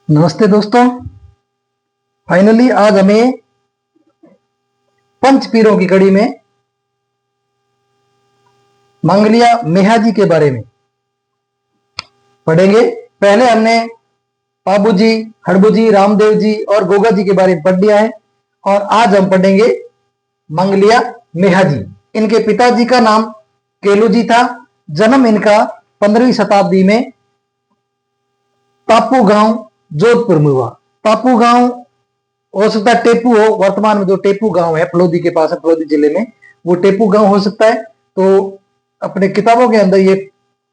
नमस्ते दोस्तों। फाइनली आज हमें पंच पीरों की कड़ी में मंगलिया मेहाजी के बारे में पढ़ेंगे। पहले हमने पाबू जी, हड़बू जी, रामदेव जी और गोगा जी के बारे में पढ़ लिया है और आज हम पढ़ेंगे मंगलिया मेहाजी। इनके पिताजी का नाम केलू जी था। जन्म इनका 15वीं शताब्दी में टापू गांव जोधपुर में हुआ। टापू गांव हो सकता है टेपू हो, वर्तमान में जो टेपू गांव है फलोदी के पास है, फलोदी जिले में, वो टेपू गांव हो सकता है। तो अपने किताबों के अंदर ये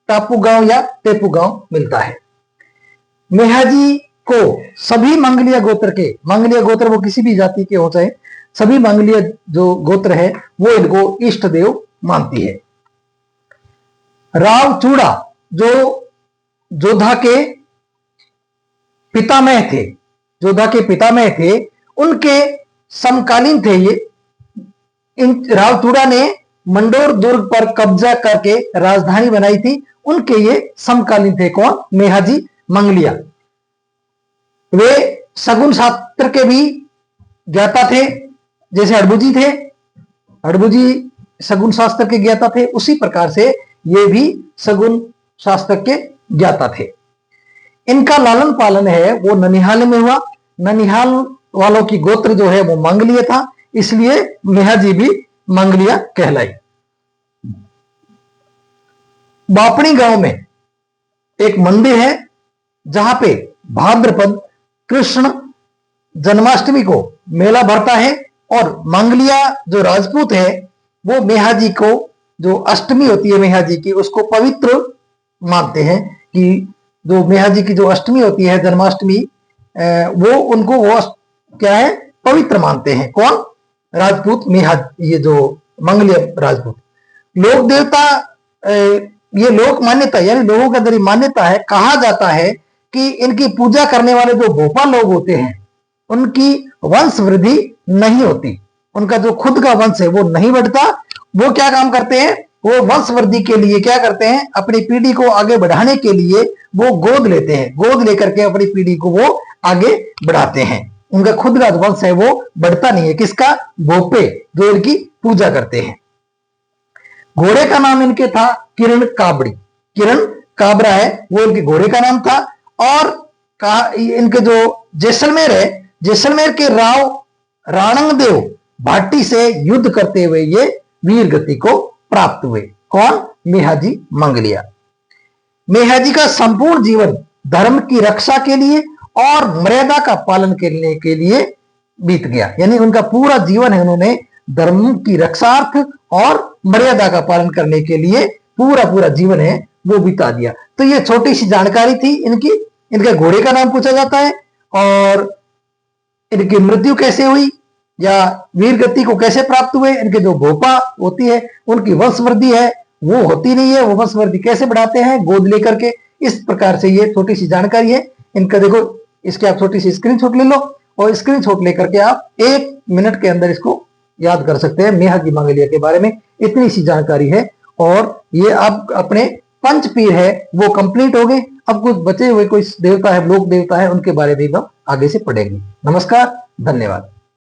टापू गांव या टेपू गांव मिलता है। मेहाजी को सभी मंगलिया गोत्र वो किसी भी जाति के हो चाहे, सभी मंगलिया जो गोत्र है वो इनको इष्ट देव मानती है। राव चूड़ा जो जोधा के पितामह थे, उनके समकालीन थे ये। इन राव चूड़ा ने मंडोर दुर्ग पर कब्जा करके राजधानी बनाई थी। उनके ये समकालीन थे। कौन? मेहाजी मंगलिया। वे शगुन शास्त्र के भी ज्ञाता थे, जैसे हड़बूजी थे। हड़बूजी शगुन शास्त्र के ज्ञाता थे, उसी प्रकार से ये भी शगुन शास्त्र के ज्ञाता थे। इनका लालन पालन है वो ननिहाल में हुआ। ननिहाल वालों की गोत्र जो है वो मंगलिया था, इसलिए मेहाजी भी मंगलिया कहलाई। बापड़ी गांव में एक मंदिर है जहां पे भाद्रपद कृष्ण जन्माष्टमी को मेला भरता है और मंगलिया जो राजपूत है वो मेहाजी को, जो अष्टमी होती है मेहाजी की, उसको पवित्र मानते हैं कि जो मेहाजी की जो अष्टमी होती है जन्माष्टमी, वो उनको वो क्या है, पवित्र मानते हैं। कौन? राजपूत मेहाजी, ये जो मंगलिया राजपूत। लोक देवता, ये लोक मान्यता यानी लोगों के अंदर मान्यता है, कहा जाता है कि इनकी पूजा करने वाले जो भोपा लोग होते हैं उनकी वंश वृद्धि नहीं होती। उनका जो खुद का वंश है वो नहीं बढ़ता। वो क्या काम करते हैं? वो वंश वृद्धि के लिए क्या करते हैं, अपनी पीढ़ी को आगे बढ़ाने के लिए वो गोद लेते हैं। गोद लेकर के अपनी पीढ़ी को वो आगे बढ़ाते हैं। उनका खुद का वंश है वो बढ़ता नहीं है। किसका? भोपे, जो इनकी पूजा करते हैं। घोड़े का नाम इनके था किरण काबड़ी। किरण काबरा है वो इनके घोड़े का नाम था। और इनके जो जैसलमेर है, जैसलमेर के राव राणंगदेव भाटी से युद्ध करते हुए ये वीर गति को प्राप्त हुए। कौन? मेहाजी मंगलिया। मेहाजी का संपूर्ण जीवन धर्म की रक्षा के लिए और मर्यादा का पालन करने के लिए बीत गया। यानी उनका पूरा जीवन है उन्होंने धर्म की रक्षार्थ और मर्यादा का पालन करने के लिए पूरा जीवन है वो बिता दिया। तो ये छोटी सी जानकारी थी इनकी। इनके घोड़े का नाम पूछा जाता है और इनकी मृत्यु कैसे हुई या वीर गति को कैसे प्राप्त हुए, इनके जो भोपा होती है उनकी वंशवृद्धि है वो होती नहीं है। वो वंशवृद्धि कैसे बढ़ाते हैं? गोद लेकर के। इस प्रकार से ये छोटी सी जानकारी है इनका। देखो, इसके आप छोटी सी स्क्रीनशॉट ले लो और स्क्रीनशॉट लेकर के आप 1 मिनट के अंदर इसको याद कर सकते हैं। मेहाजी मंगलिया के बारे में इतनी सी जानकारी है और ये अब अपने पंच पीर है वो कंप्लीट हो गए। अब कुछ बचे हुए कोई देवता है, लोक देवता है, उनके बारे में हम आगे से पढ़ेंगे। नमस्कार, धन्यवाद।